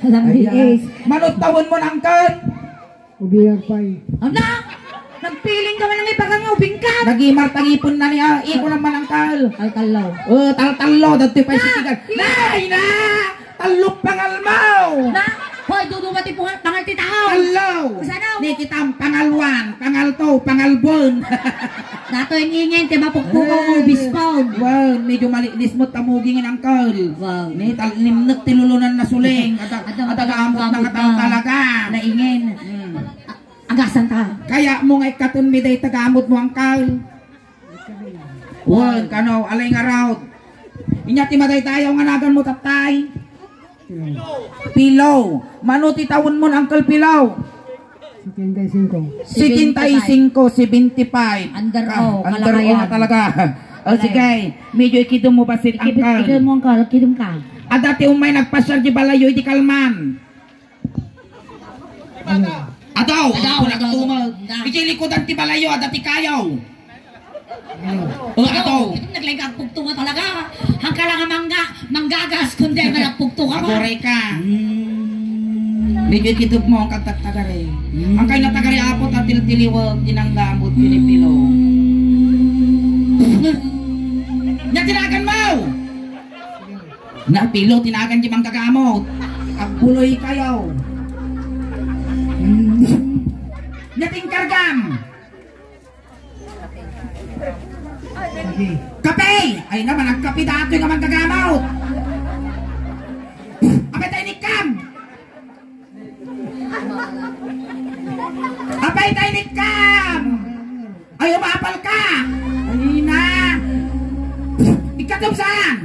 Alam biis. Manot tawon mo ng kan. Ubiyag pa'y. Ano? Nagpiling ka man ng ipagang ubing ka. Nagimar tangipon na niya. Iko naman ang kal. Alkalaw. Tal-talo. Dati pa sisigan. Nay na! Talok pangalmaw! Na? Hoy, dudumati po tangal ti tao. Hello! Sanaw? Ni kitang pangalwan, pangalto, pangalbon. Dato yung ingin, ti mapukpukaw mo bispon. Wow, medyo malinis mo tamugin ang kal. Wow. Ni nimnek tilulunan na suling. Adagamot na katang talaga. Naingin. Agasan ta. Kaya mo ngay katon mi day tagamot mo ang kal. Wow, kano, alay nga raw. Inya ti maday tayo nga nagan mo tatay. Pilaw. Manuti tawon mo ang kal pilaw. 75. 75, 75. Under Under kalakayan. talaga. O sige, medyo ikidom mo basit ang kal. Ikidom mo ang kal, ikidom ka. Dati umay nagpasyal di balayo di kalman. Adaw, nagtumag. Ijili ko dati balayo, dati kayaw. Adaw. Naglagay pugtunga talaga. Hangka lang manggagas kundi malapugtunga mo. Agoray ka. Medyo ikidom mo ang kagtagtagari. Ang kay natagari apot at tiltiliwag dinang damot pinipilo. Natinagan mo! Napilo, tinagan di mang kagamot. Agbuloy kayo. Nating kargam. Kape! Ay naman, nagkape dato yung mang kagamot. Apay tayo nikam! Apay tayo nikam! Ay, umapal ka! Ay na! Ikatom saan?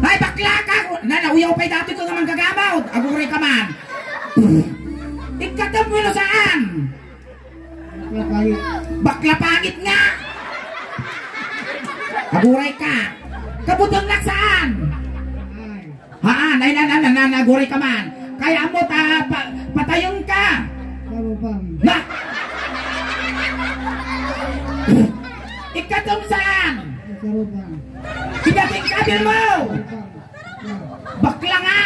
Ay, bakla ka! Uyaw pa'y dati ko naman gagamot. Aguray ka man. Ikatom mo saan? Bakla pangit nga. Aguray ka. Kabutong lang saan? Haan, ay aguray ka man. Kaya mo patayon ka. Na! Ikatom saan? Kidating kabil mo! Bakla nga!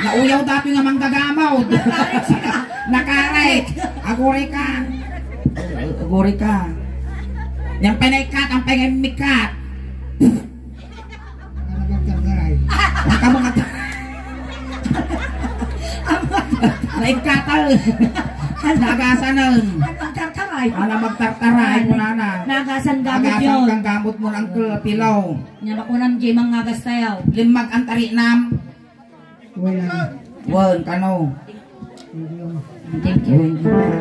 Nauyaw dati nga manggagamaw. Nakaret. Aguray ka. Aguray ka. Yang penaikat, ang pengemikat. Ang kamangat. Naikatal. Nagasan nun. Magtartaray. Ala magtartaray mo na. Nagasan gamot Nagasan yun. kang gamot mo ng pilaw. Yan ako ng jimang ngagas tayo. Limag ang tarinam. Wan, kano. Thank you.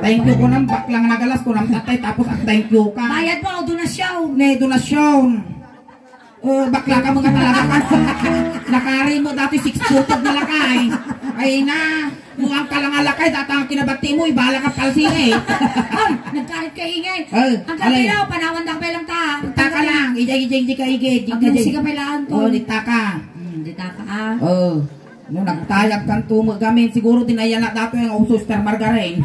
Thank you ko nang baklang nagalas ko nang tatay tapos ang thank you ka. Bayad mo, donasyon. Ne, donasyon. Bakla ka mga talaga ka. Nakari mo dati 6 putod na lakay. Ay na, muang ka lang alakay, datang kinabati mo, ibala ka palsing eh. Ay, nagkarit ka ingay. Ang alay. kapilaw, panawan lang lang ta. Taka lang, ijay ka igid. Ang gansi ka pailaan to. Dita ka. Dita ka ah. No, nagtayag kang tumo gamin, siguro tinaya na dato yung Suster Margarine.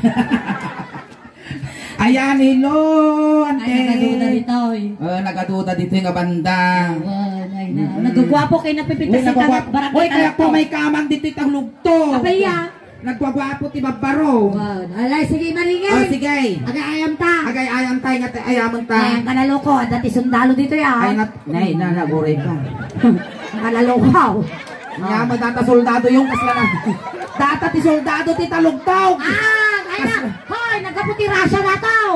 Ayan, hello, ante. Ay, nagaduda dito eh. Nagaduda dito yung banda. Ay, nagugwapo kayo napipita sa barak. Uy, kaya po may kamang dito itang lugto. Kapaya. Nagwagwapo ti Babaro. Alay, sige maringay. Sige. Agay-ayam ta. Agay-ayam tayo nga ayaman ta. Ay, ang kanaloko. Dati sundalo dito Ay, yan. naguray ka. Ang kanaloko. Nga data soldado yung kasla na. Data ti soldado ti talugtog. Ay na. Hoy, nagkaputi rasya na tao.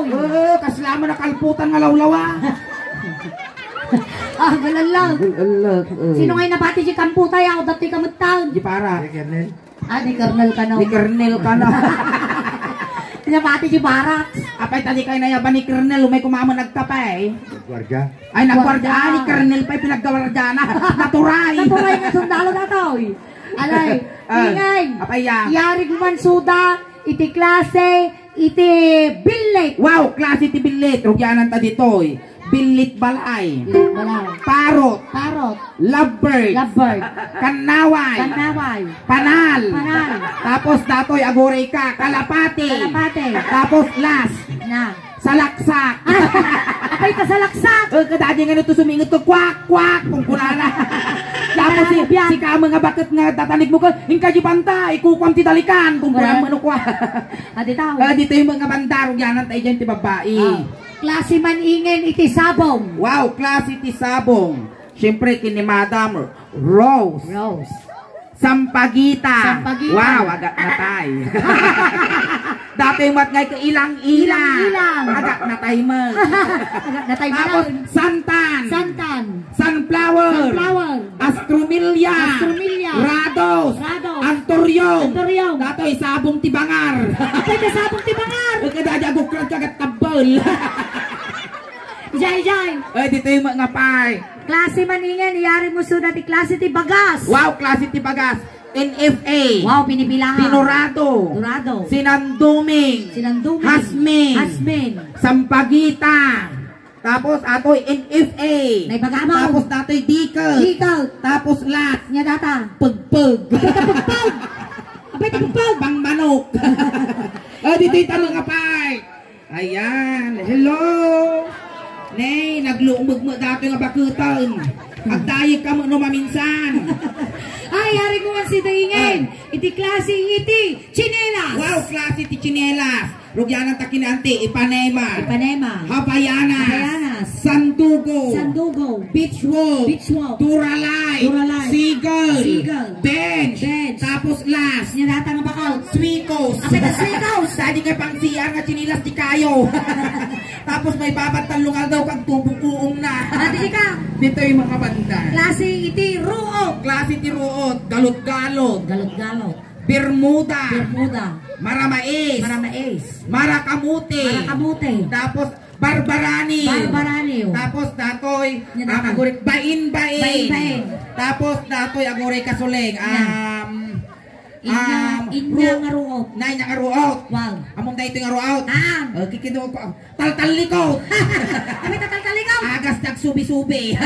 Kasla mo nakalputan nga lawlawa. Galan lang. Sino ngayon nabati si Kamputay ako? Dati kamutang. Di para. Ni Colonel ka na. Ni Colonel ka na. Nabati si Barak. Apay tadi kayo na yaban ni Colonel. Umay kumama nagkapay. Nagwarga. Ay, nagwarga. Ni Colonel pa'y pinaggawarga na. Naturay. Naturay nga sundalo na tao. Alay. Ingay. Apay ya. Yari kumansuda. Iti klase. Iti bilit. Wow, klase ti bilit. Rugyanan ta dito eh. Bilit balay. Parot. Lovebird. Kanaway. Panal. Tapos datoy agoray ka. Kalapati. Tapos last. salaksak. Apay ka sa laksak. Kadadi nga nito sumingot ko, kwak, kwak, kung kunala. Tapos si ka mga bakit nga tatanig mo ka, hingka di banta, ikukwam ti dalikan, kung kunang ano kwa. Adi tao. Dito yung mga bandaro, yanan tayo dyan ti babae. Klase man ingen iti sabong. Wow, klase ti sabong. Siyempre, kini Madam Rose. Rose. Sampagita. Sampagita. Wow, agak natay. Dati yung matngay ka ilang-ilang. Ilang-ilang. Agak natay mo. Agak natay mo. Tapos, santan. Santan. Sunflower. Sunflower. Astromilia. Astromilia. Rados. Rados. Antorium. Antorium. Dato sabong tibangar. Apay ka sabong tibangar. Kadadi agukrat kagat tabel. Jai. Dito yung mga pay. Klase man ingen, iyari mo sunod ti klase ti bagas. Wow, klase ti bagas. NFA. Wow, pinipilahan. Pinorado. Dorado. Sinanduming. Sinanduming. Hasmin. Hasmin. Sampagita. Tapos atoy NFA. Naibagamaw. Tapos datoy dikel. Dikel. Tapos lat. Nya data. Pagpag. Apay ti pagpag. Pang manok. Dito yung tanong apay. Ayan. Hello. Nay, nagluumag mo dati nga bakutan. Agdayag ka mo no maminsan. Ay, hari ko nga si Daingen. Iti klase iti chinelas. Wow, klase ti chinelas. Rugyanan takinante, Ipanema. Ipanema. Habayanas. Habayanas. Sandugo. Sandugo. Beach walk. Beach walk. Turalay. Turalay. Seagull. Seagull. Bench. Bench. Tapos last. Nya data nga bakaw. Swikos. Apay ka swikos. Dadi nga pang CR nga chinilas ti kayo. Tapos may babatang lungal daw kag tubong-uong na. Adi ka. Dito yung mga banda. Klase iti ruok. Klase ti ruot. Galot-galot. Galot-galot. Bermuda. Bermuda. Maramais. Maramais. Marakamute. Marakamute. Tapos barbarani. Barbarani. Tapos datoy Yan ang- agorik bain-bain. Bain-bain. Tapos datoy agorik kasuleng. Inya nga ruok. Nay nga ruot. Wow. Among dayto nga ruot. Kikido ko. Taltalikot. Kami tataltalikaw. Agas dag subi-subi.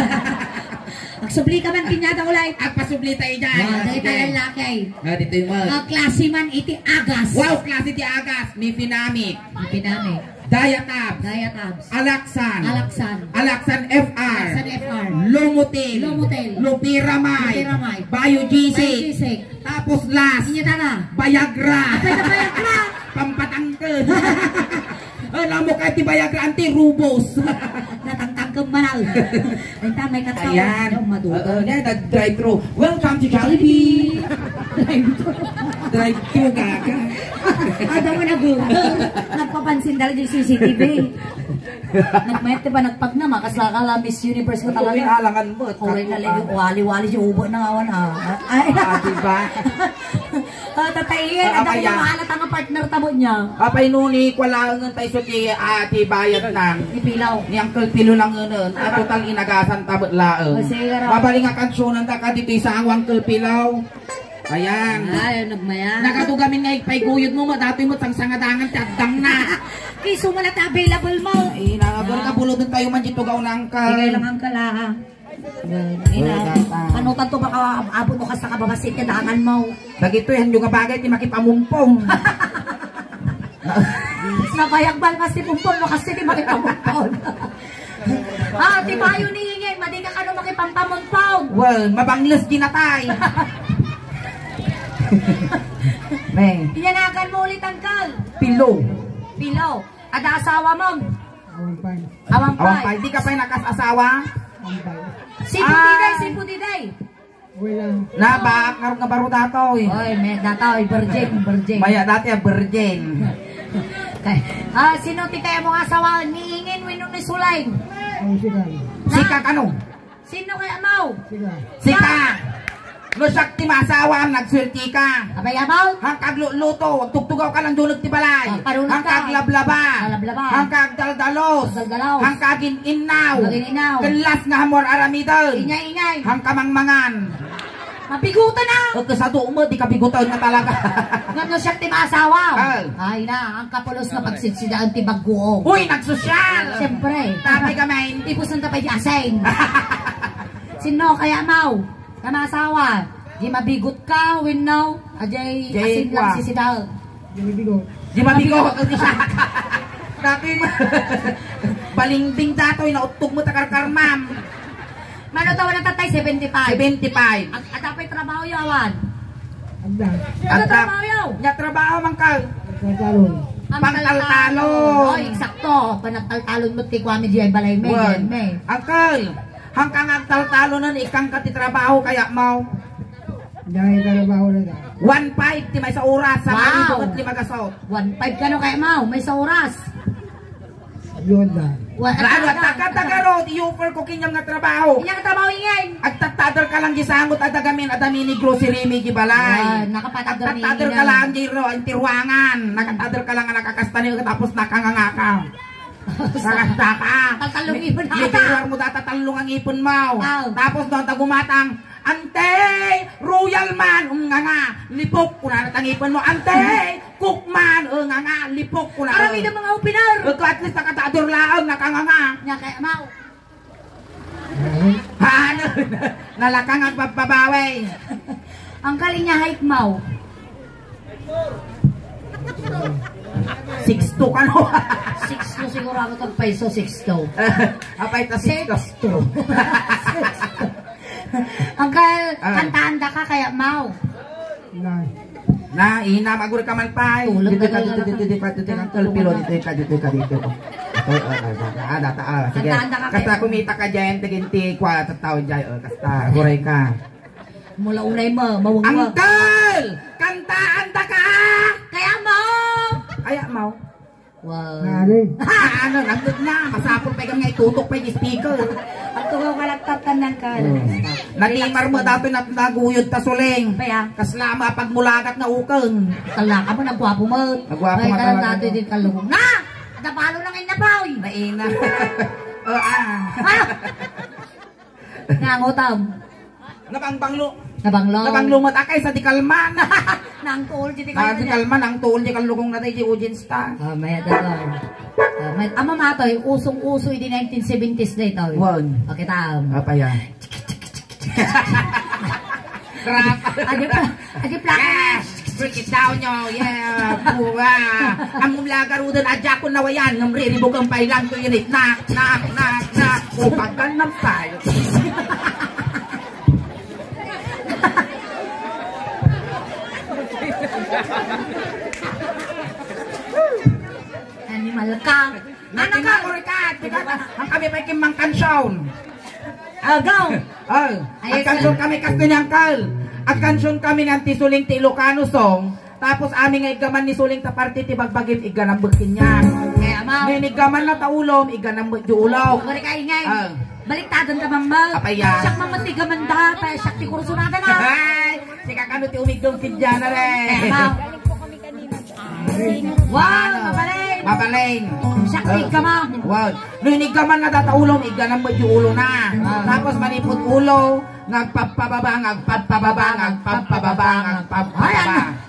Magsubli ka man kinyata ulay. Agpasubli tayo dyan. Wow, dahil tayo lakay. Dito yung mga. Klase man iti agas. Wow, klase ti agas. Mifinamic. Pinami. Diatabs. Diatabs. Alaksan. Alaksan. Alaksan FR. Alaksan FR. Lomotil. Lomotil. Lopiramay. Lopiramay. Biogesic. Biogesic. Tapos last. Inya tana. Viagra. Apay na Viagra. Pampatangkad. Alam mo kahit ti Viagra anti rubos. Natangtangkang manal. Benta may katawa. Ayan. Yung maduga. Drive-thru. Welcome to Jollibee. Drive-thru gaga. Ada mo nag-google. Nagpapansin dahil yung CCTV. Nagmayat ba nagpagnama? Kasla Miss Universe ko talaga. Alangan mo. Uray na lang yung wali-wali siya ubo na awan ha. Ay, diba? tatayin. Ang dami na mahalat ang partner tabo niya. Apay nuni, wala nga tayo sa ti bayad nang. Ipilaw. Ni Uncle Pilo lang nun. At total inagasan tabot laang. Babaling nga kansyonan ta ka dito sa ang Uncle Pilaw. Ayan. Ay, nagmaya. Nakatugamin nga ipayguyod mo, datoy mo sangadangan tadang na. Kay sumalat available mo. Ay, nangagor ka bulod tayo man dito gaw na Uncle. Igay lang ang kala ha. Panutan to baka abot mo ka sa kababasit ka dahangan mo. Dagito yan yung bagay ti makipamumpong. Nabayagbal kasi pumpon mo kasi di makipamumpon. Ti bayo ni Ingay, madi ka kano makipampamumpon. Well, mabangles ginatay. May Inyanagan mo ulit ang kal. Pilo. Pilo. Ada asawa mo. Awampay. Awampay. Di ka pa nakasasawa? Awampay. Simpo diday. Wala. Nabak nga nga baro dato eh. Oy, may data oy virgin. Maya dati virgin. Sino ti kaya mo asawa niingin wino ni Sulay? Ang sigal. Sika kano? Sino kaya mo? Sigal. Sika. No sakti masawa nagsulti ka. Abay amaw? Hangkag luto, wag tugtugaw ka lang dunag ti balay. Parunag ka. Hangkag lablaba. Lablaba. Hangkag daldalos. Daldalaw. Hangkag ininaw. Maginaw. Kelas nga hamor aramidal. Ingay. Hangkamangmangan. Mapigutan na. O kasado mo, di ka bigutan nga talaga. Ngano siya ti maasawa? Ay. Ay na, ang kapulos nga pagsidsidaan ti bagguong. Uy, nagsosyal. Siyempre. Tapay kami. Tipos ng tapay di asain. Sino kaya mau? Kamasawa. Di mabigot ka, winnaw. Ajay, asin lang Jay, sisidal. Dinibigo. Di mabigo. Dati balingbing datoy na utog mo takarkar ma'am. Mano tawa na tatay? 75. 75. At apay trabaho yawan. Agda. Ano trabaho yaw? Nya trabaho man ka. Katalon. Pangtaltalon. Oh, eksakto. Panagtaltalon mo ti kwami di ay balay may. Wan. May. Angkal, hangkang agtaltalo nun ikang katitrabaho kaya mau. Dahil trabaho na ka. 1.5 ti may sa oras sa Wow. 5 gasot. 1.5 ka no kay Mau. May sa oras. Yun na. Rano at taga-tagarod, i-offer ko kinyang nga trabaho. Inyang trabaho ingay. Agtatadar ka lang gisangot at adami ni grocery mi gibalay. Nakapatadar ni Agtatadar ka lang giro ang tirwangan. Nakatadar ka lang nga nakakastani tapos nakangangaka. Nakasta ka. Tatalong ipon na. Libirar mo datatalong ang ipon mo. Wow. Tapos doon tagumatang, Ante, royal man, nga, lipok ko na natangipon mo. Ante, cook man, nga, lipok ko na. Arami ng mga opinar. At least nakatador lang, nakanganga. Nya kay Mau. Ano? Nalakang ang babawi. Ang kaling niya hike Mau. 6'2 ka no? 6 siguro ako tag peso 6 Apay ta 6'2. Angkal, kanta-anda ka kaya Mau. Na. Na, ina, maguri ka man pa. Tulog Dito ka ka, lang. dito ka, dito ka. Sige. Kanta-anda ka Kasta kaya. kumita ka dyan, tiginti, kwa, tataw dyan, kasta, guray ka. Mula unay mo, mawag mo. Uncle! Kanta-anda ka! Kaya Mau. Ay, mau. Wow. Nari. Ano, nandun na. Masapol pa kang itutok pa yung speaker. Ang tugaw kalagtatan ng ka. Nalimar mo dati na naguyod ta suling. Kaya, Kaslama pag mulagat na ukeng. tala ka mo, nagwapo mo. Nagwapo nga Kaya talaga. dati din kalugong. Na! Napalo lang yung nabaw. Naina. Ano? Nangutam. Nabangbanglo. Nabanglong. Nabanglumot akay sa dikalman. Nang tuol, di Na ka dikalman ang tuol di kalugong na tayo di Ujins ta. May dagar. Ama matoy, usong-uso di 1970s na ito. Wan. Okay, tam. Apa yan? Rap. Adi plaka. Break it down nyo. Yeah. Buwa. Ang mulagar udan adya ko nawayan. Ngamriribog ang pailang ko yun. Nak. Upagan ng tayo. Animal ka. Ano ka? Ang kami pa kimang kansyon. Agaw. Ay, ang kansyon kami kasi niyang kal. Ang kansyon kami ng tisuling ti Ilocano song. Tapos aming igaman ni suling ta party ti bagbagim iganang bugkin niya. Kaya mau. Ninigaman na taulom iganang juulaw. Balik ka ingay. Ah. Baliktadon ka mamag. Apa yan? Siyak mamatiga man data. Siyak ti kursunada na. Ay, si kakano ti umigdong kidya na rin. Kaya mau. Wow, mabalain. Mabalain. Siyak ti ka mau. Wow. Ninigaman na tataulom iganang ulo na. Tapos manipot ulo. Ngagpapababa.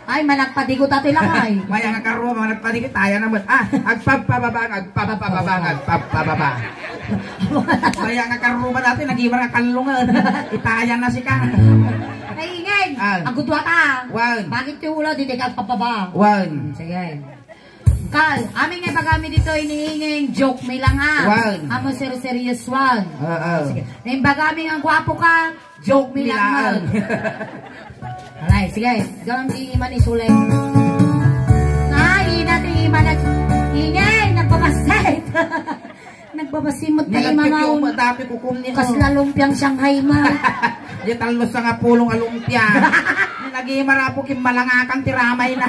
Ay, managpadigo tato lang ay. Maya nga karo, mga nagpanikit, tayo naman. Agpapababa. Maya nga karo ba natin, nag-iba nga kalungan. Itayan na si ka. Ay, ingay. Ah. Agudwa ta. Wan. Bakit yung ulo, di ka papaba. Wan. Sige. Kal, amin nga pag dito iniinging joke may lang ha. Wan. Amo serious one. Oo. Sige. Nang bagaming ang gwapo ka, joke may lang ha. Alay, sige. Gawang di iman isulay. Ay, natin iman ingay, nagpapasit. Nagpapasimot ka Nilagkik yung imangaw. madapi kukum ni Kasla lumpiang Shanghai ma. Di talos sa nga pulong alumpia. Nag-iimara po kim malangakang tiramay na.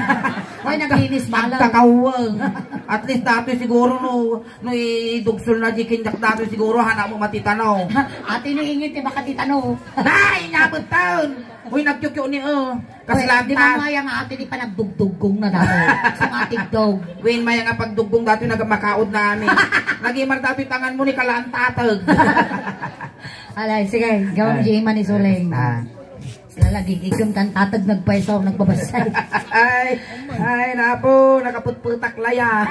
Hoy, naglinis malang. Agtakawang. At least dati siguro no idugsul na di kinyak dati siguro hanap mo matitanaw. Ate niingit, baka titano. Nay, nabot taon. Uy, nagkyukyo ni Di ba Kaslanta. maya nga ate di pa nagdugdugong na dato. Sa ating dog. Win, maya nga pagdugbong dati nagamakaod namin. Nag-iimar dati tangan mo ni kalantatag. Alay, sige. Gawang di iman isuleng. Sila lagi igam tan tatag nagpaisaw, nagbabasay. ay, napo, nakaputputak laya.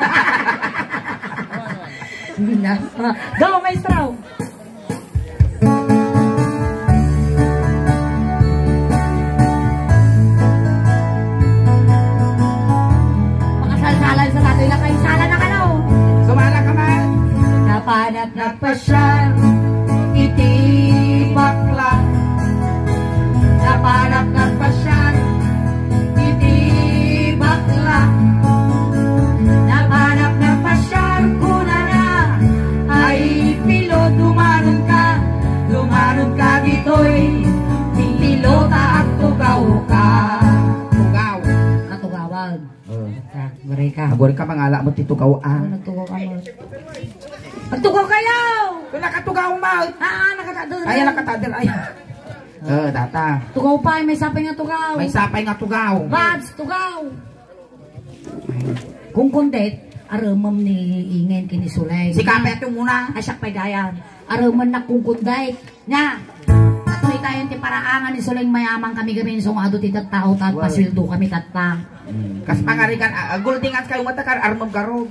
Hindi na. Go, maestro! Makasalsalan sa tato ilang kayo. Sala na ka na oh. So, Napanat nagpasyal, iti bakla. Napanat nagpasyal, iti bakla. Napanat nagpasyal, kuna na, ay pilo, dumanon ka dito'y, pilota at tugaw ka. Tugaw. Katugawan. Oh. Bari ka. Agori ka mangala mo titugaw Nagtugaw ka mo. Nagtugaw kayo! Kung nakatugaw mo. Nakatadol. Ay, nakatadol. Ay. Data. Tugaw pa, may sapay nga tugaw. May sapay nga tugaw. Bads, tugaw. Kung kundet, aramam ni Ingen kinisulay. Si kapet yung muna. Asyak pa'y dayan. Araman na kung kunday. Nga. Ato'y tayo ti paraangan ni Suling mayamang kami gamin sungado ti tao pasildo kami tatpa. Kas pangarikan, guldingan kayo matakar, armam karog.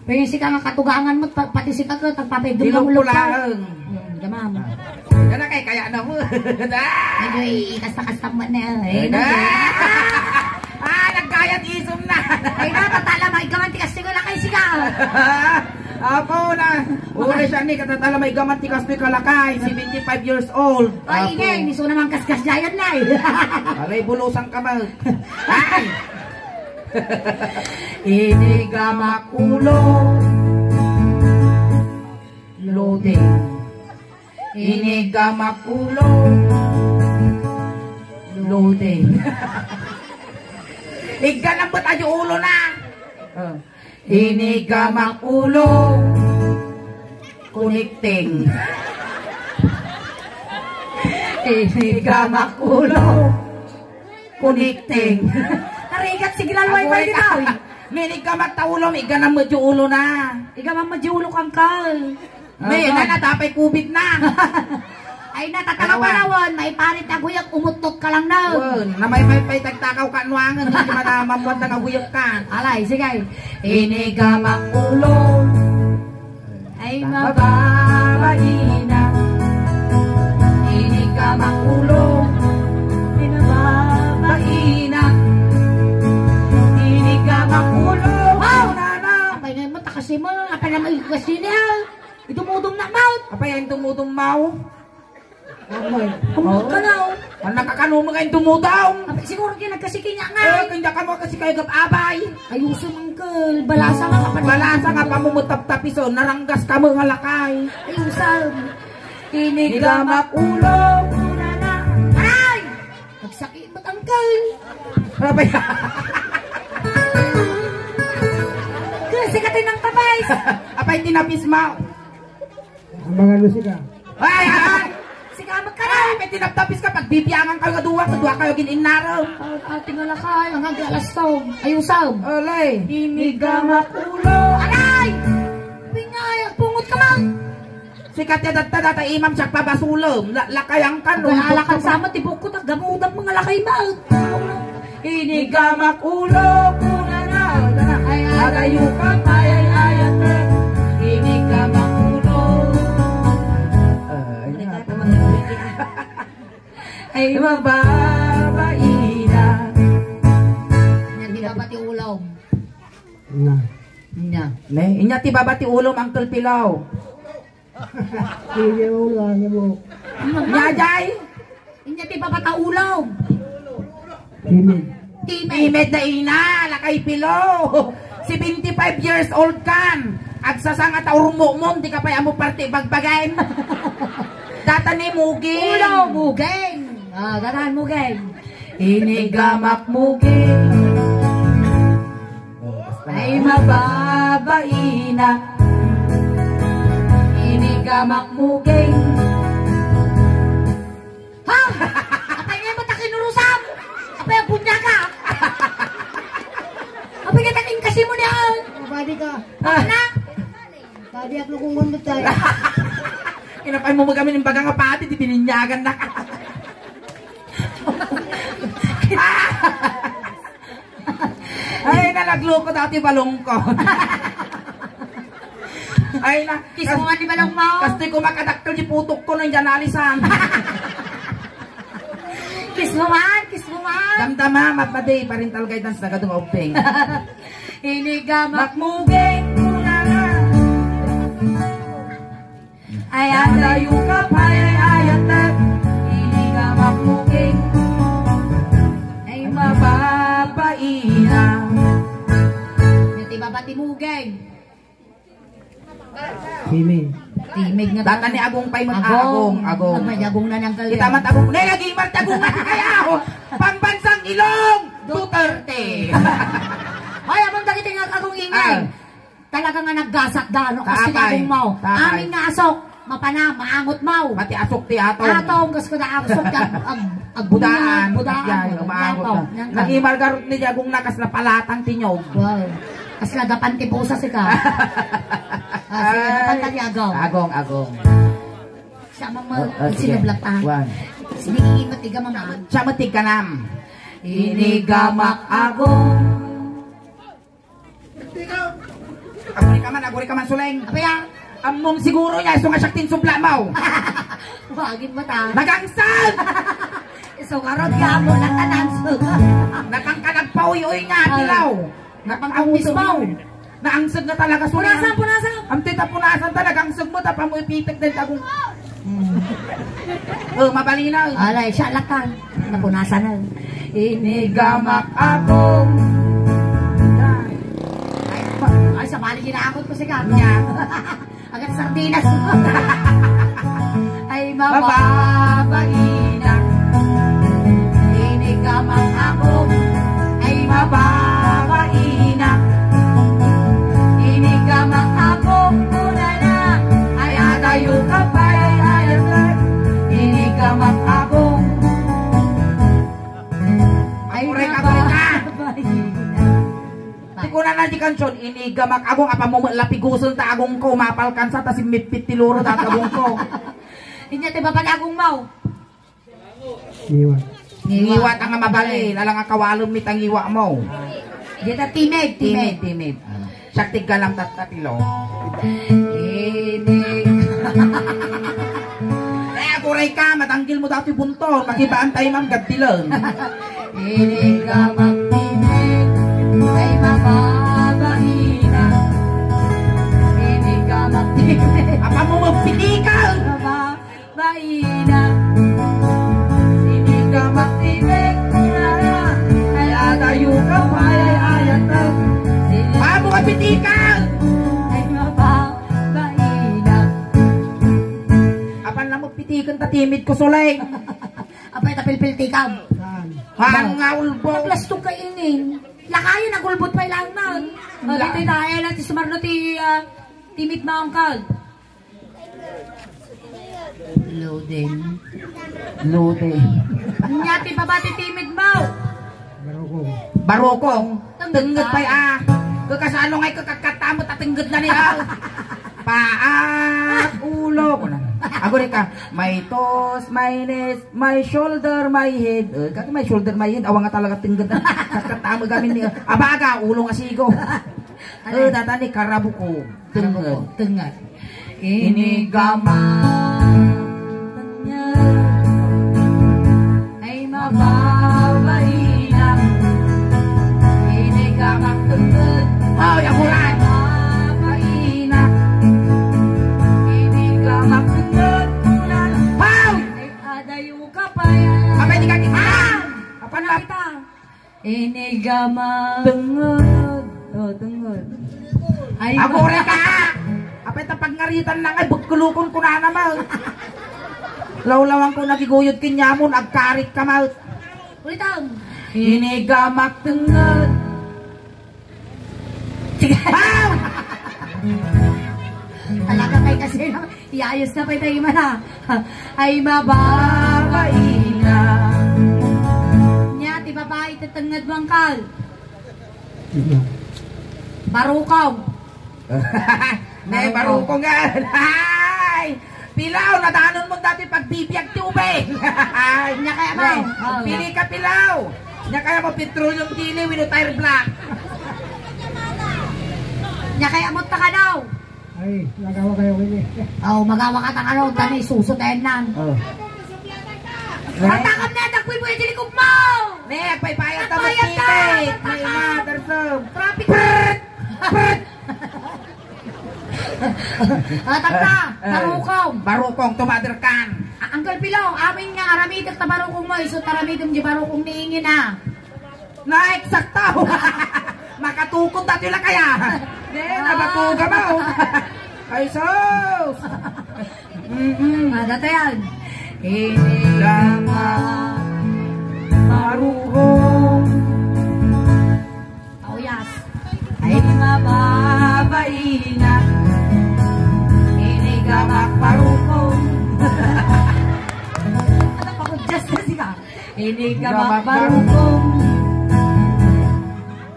Pero si ka nga katugangan mo, pati si ka tagpapay Dilong dumamulog pulang. Gamam. Yan na kaya na mo. Medyo ikasta-kasta mo na. Nagkayat isum na. Ay na, tatala may gamanti kasi ko lang kay siga. Ako na. Uli siya ni katatala may gamanti kasi kalakay. 75 years old. Ay, Ingen, niso naman kaskas jayan na eh. Alay, bulusang kamay. Ay! Inigamakulo Lode Inigamakulo Lode Iganang ba tayo ulo na? Inigamakulo Connecting. Inigamakulo Connecting. Tarigat sigilan way pa dito. Minig ka magtaulo, iganang mo ulo na. Ikaw ang madyulok ang kal. May na natapay kubit na. Ay natatanga pa nawan, may parit na guyak, umutot ka lang daw. Na may tagtakaw ka nuangan, hindi man na mamuan na guyok ka. Alay, sige. Inigamang ulo ay mababaina. Inigamang ulo ay mababaina. Inigamang ulo. Wow! Apay ngayon mo, takasi mo. Apay na mag-ikasi niya. Itumudong na maut. Apay yung tumutumaw. Kumot ka na. Ang nakakano mo ngayon tumutong. Apay siguro kayo nagkasiki niya nga. Kanya ka mo kasi kayo gab-abay. Ayuso mangkal. Balasa nga kapag. Balasa nga pa mumutap-tapiso, naranggas ka mga lakay. Ayusan. Inigamak ulo. Una na. Ay! Nagsakit ba't angkal? Apay. Kasi ka ng tabay. Apay tinapis mo. Ang mga lusika. Ay! Sige, ka na. Apay tinaptapis ka, pag bibiyangan kayo kadua kayo gininaraw. Ating alakay, hanggang galas to. Ayusan. Olay. Inigamak ulo. Aray! Pingay, pungot ka man. Sikat ya data imam siya pabasulom. Lakayang kanong. Alalakan sama, tibukot at gamudang mga lakay ba? Inigamak ulo. Kuna na. Ay, Agayukan ayat. Inigamak ulo. Ay mababaina. Hindi ba pati ulaw? Na. Hindi. Ne, inya ti babati ulom Uncle Pilaw. Sige mo lang mo. Nyajay. Hindi ba pati ulaw? Timid. Timed na ina, lakay Pilaw. 75 years old kan. Agsasang at urmo mo, di ka pa amo parte bagbagain. Data ni Mugi. Ulaw, mugeng. Ganahan mugeng. Inigamak Mugi. Ay mababaina. Inigamak mugeng. Ha? Apay ngayon ba't kinurusam? Apay ang punya ka? Apay nga taking kasi mo niya. Pwede ka. Ano? Pwede ako kung mundo tayo. Kinapay mo kami ng bagang kapati, di bininyagan na ka. Ay, nalaglo ko dati balong ko. Ay, na. Kiss mo nga di balong mo. Kasi ko makadaktal di putok ko ng janalisan. Kiss mo man, kiss mo man. Damdama, mapaday, parental guidance na gadong openg. Inigamak Makmugeng, kuna na. Ayadayo ka payayayatan, inigamak muging, ay mapapaina. Yung tiba ba timugay? Timig. Timig nga. Datan ni Agong pay mag-agong. Agong. May agong na niyang kaya. Kita man Agong. Nay, lagi martagong na kaya ako. Pambansang Ilong, Duterte. Ay, amang dakitin nga agong ingay. Talaga nga naggasak dano kasi Taapay. agong mau. Taapay. Amin nga asok. Mapana, maangot mau. Pati asok ti atong. Atong, kas ko na asok ka. Budaan. Budaan. Yan, umaangot na. Nag-imargarot ni Agong nakas na palatang tinyog. Wow. Kas lagapan ti pusa si ka. Sige, dapan tali agaw. Agong. Siya sinablatan. One. Sinigingot tiga mamaan. Siya matig ka nam. Inigamak agong. Aguri ka man suleng. Apa yan? Amom siguro niya, iso nga siya tinsubla mo. Wagin mo ta. Nagangsan! So karot ka mo na tanan. Napangkanagpauyoy nga, tilaw. Napangawis mo. Naangsag na talaga suleng. Punasan. Ang tita punasan talaga, ang sug mo, tapa mo ipitik din tagong. Oh, mabalinaw. Alay, siya lakan. Napunasan na. Inigamak akong. Ay, sa bali ginakot ko si Kako. Nya. Agad sardinas. Ay, Mababaina. Inigamak akong. Ay, Mababaina. Inigamak akong. Una na. Ay, Ayadayo ka payayayatan, inigamak akong. Agure ka. Di ko na di kansyon, inigamak agong apa mo lapiguson ta agong ko, mapalkan sa tas mipit tiluro ta agong ko. Inya te babalagong mau. Iwan. Ngiwat ang mabali, lalang akawalom mitang iwa mo. Dito timid. Timid. Saktig galang tatapilo. Aguray ka, matanggil mo dati buntor, makibaan tayo ma'am gaddilang. Inigamak timid. Ay, mababahina. Inigamak timid. Apa mo magpitikal? Mababahina. Inigamak timid. Ayadayo ka payayayatan. Apa mo magpitikal? Ay, mababahina. Apan lang mo pitikan ta timid ko sulay. Apay tapilpil tikam. Hangawul bo. Plastong kainin. Lakayan ang gulbot pa ilang man. Dito tayo lang ti sumarno ti timid maangkal. Loading. Nyati pa ba ti timid mo? Barokong. Tengget pa Kakasano ngay kakakata mo tatengget na niya. Paak ulo ko na. Ako rin ka, may toes, may knees, my shoulder, my head. Kaya may shoulder, my head, awa nga talaga tinggat na. Kakata mo gamin niya. Abaga, ulo nga sigo. Data ni karabo ko. Tenggat. Inigaman. Ay mababaina. Inigamak tenggat. Oh, yang ulan. Mababaina. Inigamak tenggat. Wow! Adayo ka pa yan. Apa ini kaki? Apa na? Inigamak tenggat. Oh, tenggat. Ay, Ako rin ka! Apa ito pagngaritan lang ay bugkulukon ko na naman. Lawlawan ko nagiguyod kinyamon, agkarit ka maut. Ulitang. Inigamak tenggat. Sige. Wow! Talaga kay kasi iayos na pa tayo mana. Ay mababaina. Nya ti babae tetengad bangkal. Barukaw. Nay, baro ko nga. Hay! Pilaw, nadanon mo dati pagbibiyag tubig. Nya kaya mo. Pili ka pilaw. Nya kaya mo petroleum dili with tire black. Nya kaya mo ta ka daw. Ay, nagawa kayo ini. Oh, magawa ka tang ano, tani susutayan nan. Matakam na dagpoy mo dili ko mo. Ne, paypayat ta mo Payat ta, titik. matakam. May mother some. Traffic. Takta, barukong. Barukong, tumaderkan. Uncle Pilaw, amin nga aramitek ta barukong mo, iso taramitem di barukong niingin na. Na-eksaktaw. Makatukot dati lang kaya. Nabatuga mo. Ay, sus. Dati yan. Inigama Marukong. Oh, yes. Ay mababaina. Inigamak barukong. Ano pa ko just na siya? Inigamak barukong.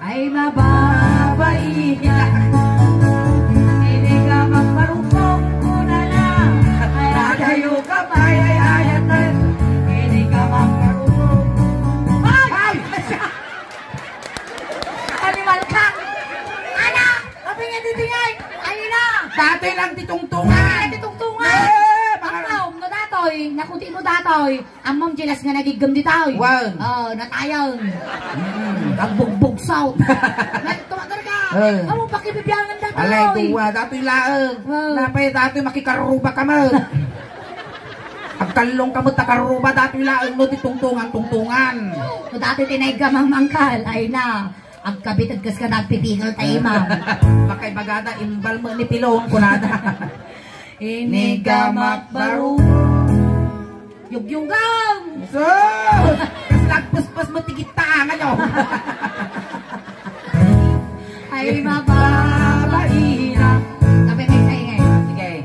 Ay mababaina. Inigamak barukong. Una na. Ay adayo ka pa. Ay ayatan. Inigamak barukong. Ay! Animal kang! Anak! Sabi nga titingay! Ayun na! Dati lang titungtungan. Ay, titungtungan! Ang no datoy, nakunti mo datoy, ang mom jelas nga nagigam di tayo. Wow. Natayon. Nagbugbugsaw. Tumagar ka. Ano pakibibiyangan datoy? Alay, tuwa. Dati laang. Wow. Napay dati makikaruba ka mo. Pagkalong ka mo takaruba dati laang no titungtungan. No dati tinayga mang mangkal, ay na. Ang kabitag kas ka nagpipingal tayo, ma'am. Makay bagada, imbal mo ni Pilong kunada. Inigamak baru. Yugyugang! So, kas lagpus-pus mo tigita ngayon. Ay mababaina. Sabi kayo sa ingay. Sige.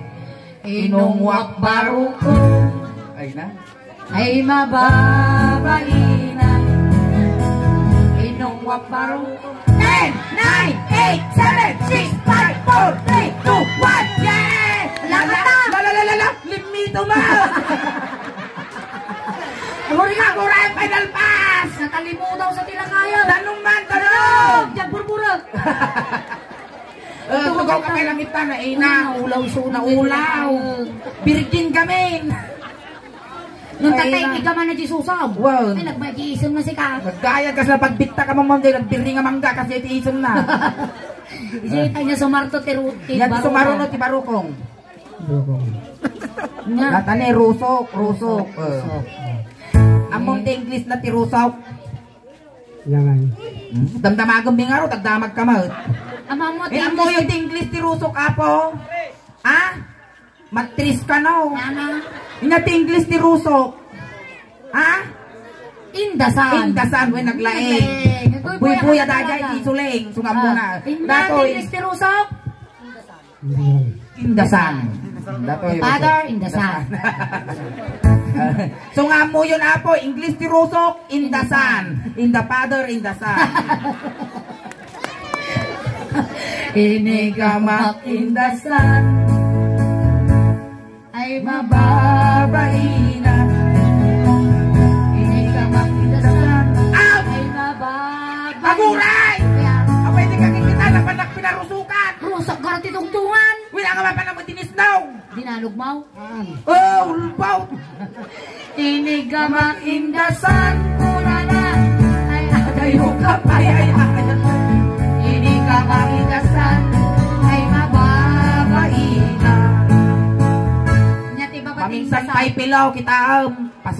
Inungwak baru ko. Ay na. Ay mababaina. Inungwak baru ko. 10, 9, 8, 7, 6, 5, 4, 3, 2, 1, yeah! Lalalala! Limito mo! Agura yung final pass! Natalimu daw sa tilakayan. Tanong man, tanong! Diyan burburag. Tugaw ka kay langit na ina. Naulaw siya. Naulaw. Birgin kami. Nung tatay, ikaw man na Jesusaw. Wow. Ay, nagmag-iisam na si ka. Nagkaya kasi na pagbikta ka mo mga nagbiri nga mangga kasi itiisam na. Isita niya sumarto tiruti. Yan sumarunod ti Barukong. Barukong. Natane rusok. Among ti English na ti rusok. Jangan. Damdamagong bingaro, tagdamag ka mo. Amang mo, Amo yung ti English ti rusok apo. Ha? Matris ka no. Nana. Ina ti English ti rusok. Ha? Indasan. Indasan, we naglaeng. Buy-buya dajay ti suleng. Sungam mo na. Datoy. Indasan. Indasan. Datoy. Father, indasan. Sungam mo yun apo. English ti rusok. Indasan. In the father, indasan. Inigamak indasan. Ay mababaina. Inigamak indasan. Ay mababaina. Aguray! Apay di kang kita na panak pinarusukan. Rusak ka rin tungtungan. Wala nga mapanang matinisnaw. Dinalugmaw. Oh, ulbaw. Inigamak indasan. Una na. Ay adayo ka pa. Inigamak indasan. Ay mababaina. Paminsan pa'y pilaw kita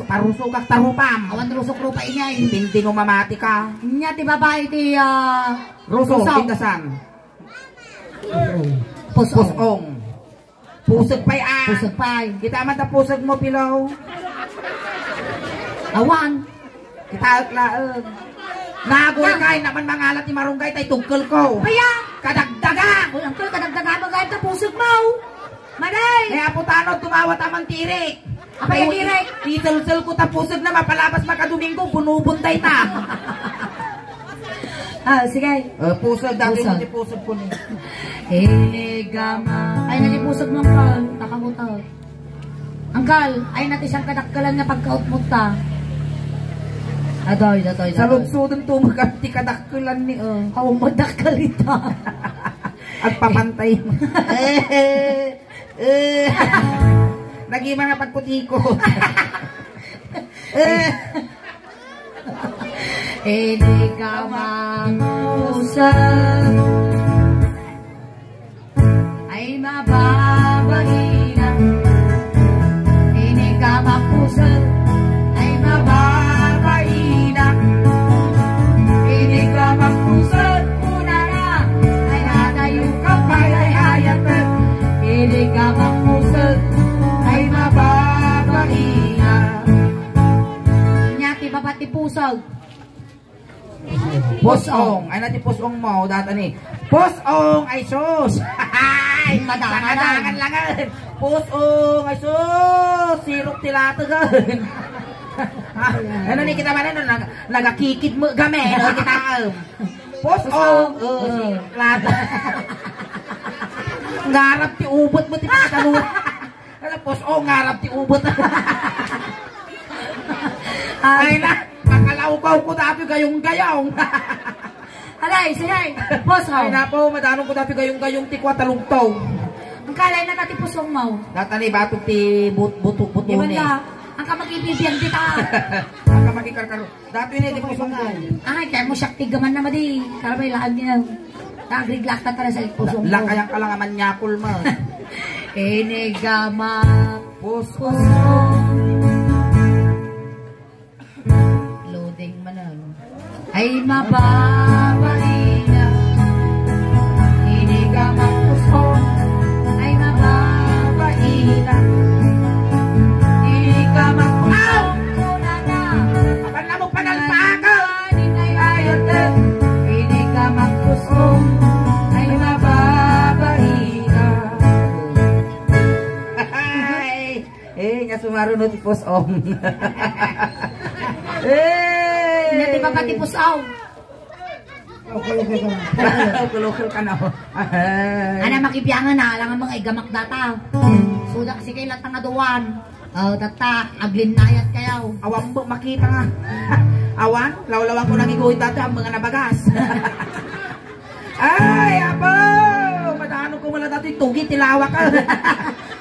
parusukak tarupam. Awan rusok rupa inyay. Hindi mo mamati ka. Nya ti babae ti Rusok, tindasan. Pusong. Pusong. Pusog pa'y Pusog pa'y. Kita man ta pusog mo pilaw. Awan. Kita laag. Nagoy kay naman mangalat ni marunggay tay tungkol ko. Kaya. Kadagdaga. Ulang ko kadagdaga magayad ka pusog mo. Maday. Kaya putano tumawat amang tirik. Apay ang tirik? Titul-tul ko ta pusog na mapalabas makadumingo punubuntay ta. Sige. Pusog dati Pusog. mo ti pusog ko ni. Elegama. Ay nalipusog mo ang takamutag. Angkal, ay natin siyang kadakkalan na pagkautmut ta. Adoy. Sa lugsudan tumaganti kadakkulan ni Kawang madakkalita. at papantay mo. Naging mga pagputikot. Elegama usap. Ay ay mababahina. Hindi ka mapusal, ay mababahina. Hindi ka mapusal, una na, ay hatayo ka pa, ay hayatan. Hindi ka mapusal, ay mababahina. Nyati babati pusal. Pusong, ay natin pusong mo, data ni. Pusong ay sus! Ay, Madangan langan. Pusong ay sus! Sirok tilatagan. Ano ni kita mana nagakikit mo game, no kita. Pusong, lata. Ngarap ti ubot mo ti pagkaluwa. Ano pusong ngarap ti ubot. Ay na, makalaukaw ko dati gayong-gayong. Alay, sayay, pusong. Ay na po, madanong ko dati gayong-gayong tikwa talungtaw. Ang kalay na nati pusong mo. Datani batok ti butok-butok Di ba ni. na? Ang kamagibibiyang kita. Ang magikarkaro. Dati ni di pusong ko. Ay, kaya mo siyak tigaman na madi. Karabay lahat niya. Nagriglak na tara sa pusong mo. Lakayang kalangaman nyakul mo. Enigama Pusong. Loading manan. Ay mababaina. Enigama pusong. Ay mababaina. Enigama pusong. Una na. Apan na mo panalpakan. Ayatan. Enigama pusong. Ay mababaina. Nga sumarunod ti pusong. Hindi pa pati pusaw. Kulukul ka na. Ana makibiyangan na lang ang mga igamak data. Suda kasi kay latang aduan. Data aglin nayat kayaw. Awan mo makita nga. Awan, lawlawan ko nang iguhit dati ang mga nabagas. Ay, apo! Madano ko wala dati tugi tilawak ka.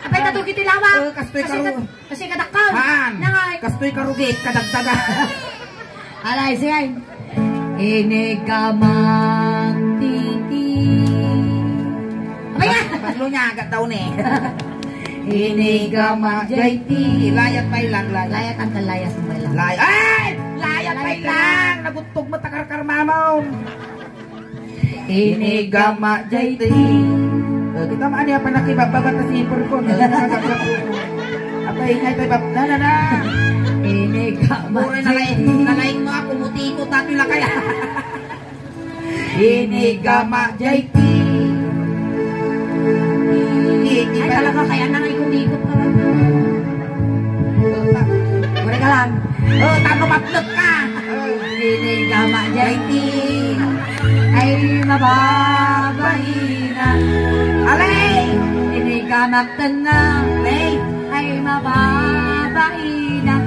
Apay tatugi tilawa. Kastoy karu. Kasi kadakal. Haan. Nangay. Kastoy karugit kadagdaga. Alay siyay. Inigamang titi. Apay nga. Paslo niya agad daw ni. Inigamang jayti. Layat may lang lang. Layat ang kalayas mo lang. Ay! Layat may lang. Nagutog mo takarkar mamaw. Inigama jayti. Kita maan niya pa nakibababat na sipor ko. Apa ingay tayo bab. Na. Inigama Mura nalaing mo ako mutikot natin lang kaya. Inigama jayti. Ay talaga kaya nang ikot-ikot ka lang. Mura ka lang. Tano maplot ka. Inigama jayti. Ay mababahina. Alay! Inigamak tanga. Alay! Ay mababahina.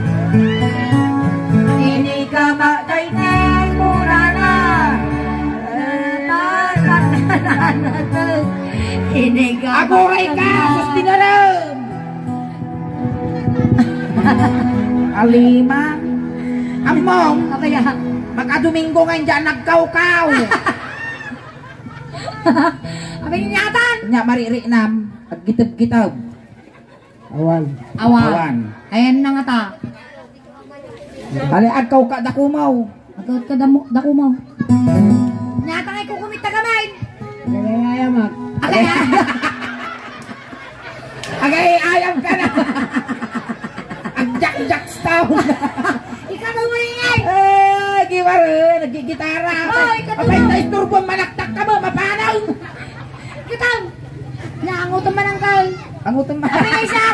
Inigamak jayti. Mura na. Inigamak Aguray ka! Sus tinaram! Alima! Among! Kaya Magkadomingo ngayon dyan nagkaw-kaw! abay nyatan. Nya mariri nam, agkitab-kitab. Awan. Awan. Ayan na nga ta. Bali agkaw ka dakumaw. Atot ka dako mo. Nyata ngay kukumita gamay. Nagayayamak. Agay. Agay ayam ka na. Agjak-jak stone. Ikaw na maingay. Giwara, nagigitara. Oy, katunaw. Apay tayo turbo manaktak ka mo, mapanaw. Kitang. Naangutan man ang kal. Ang utong ma. Abay isa.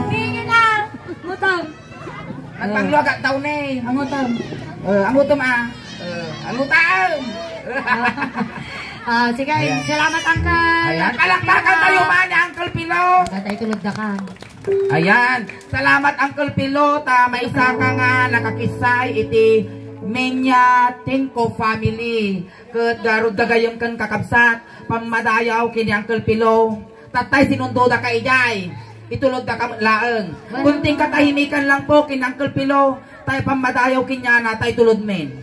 Tingin na. Ngutang. Nagpangluag at taon eh. Ang ngutang. Ang utong ang utang. Sige, salamat Uncle. Ayan, palakpakan tayo man ni Uncle Pilo. Tatay tulad na ka. Ayan, salamat Uncle Pilota, may isa ka nga nakakisay iti Menya Tenko family. Ket garud dagayem kan kakabsat, pamadayaw kini Uncle Pilo. Tatay sinundo da kay jay. itulod na laeng. Kunting katahimikan lang po kin Uncle Pilo, tayo pamadayaw kinyana, tayo tulod men.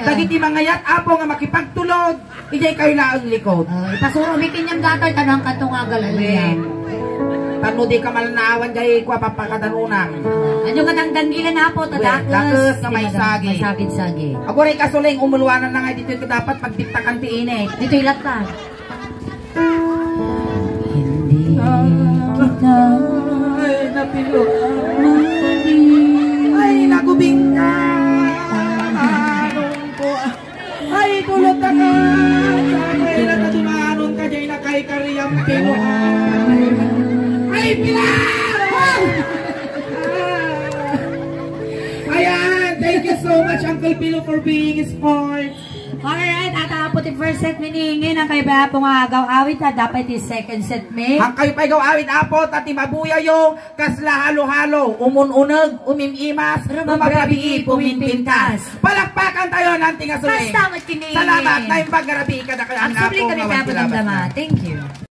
Dagiti mangayat apo nga makipagtulod, ijay kayo laeng likod. Ipasuro bikin yung gatay, tanang katong agalaliya. Tano di ka malnaawan jay kwa papakatanunang. Ano ka nang dangilan na po, Dakes na may sagi. May sagid-sagi. Ako rin kasuling, umulwanan na nga dito yung dapat pagdiktakan ti init. Dito ilatag. Hindi kita ay napilo. Ay nagubing ka. Anong ko. Ay tulot na ka. Ay natatumanon ka dyan na kay kariyang pilo. Ay Pilar! Ayan, thank you so much Uncle Pilo for being sport. Alright, atapot yung first set miningin ang kay ba pong agaw awit at dapat yung second set mi. Ang kayo pa igaw awit apot at imabuyayo kasla halo-halo umununag umimimas umabrabii puminpintas. Palakpakan tayo ng tingasulin. Basta magkinig. Salamat na yung paggarabi ka na kaya Ang subli ka rin dapat ang dama. Thank you.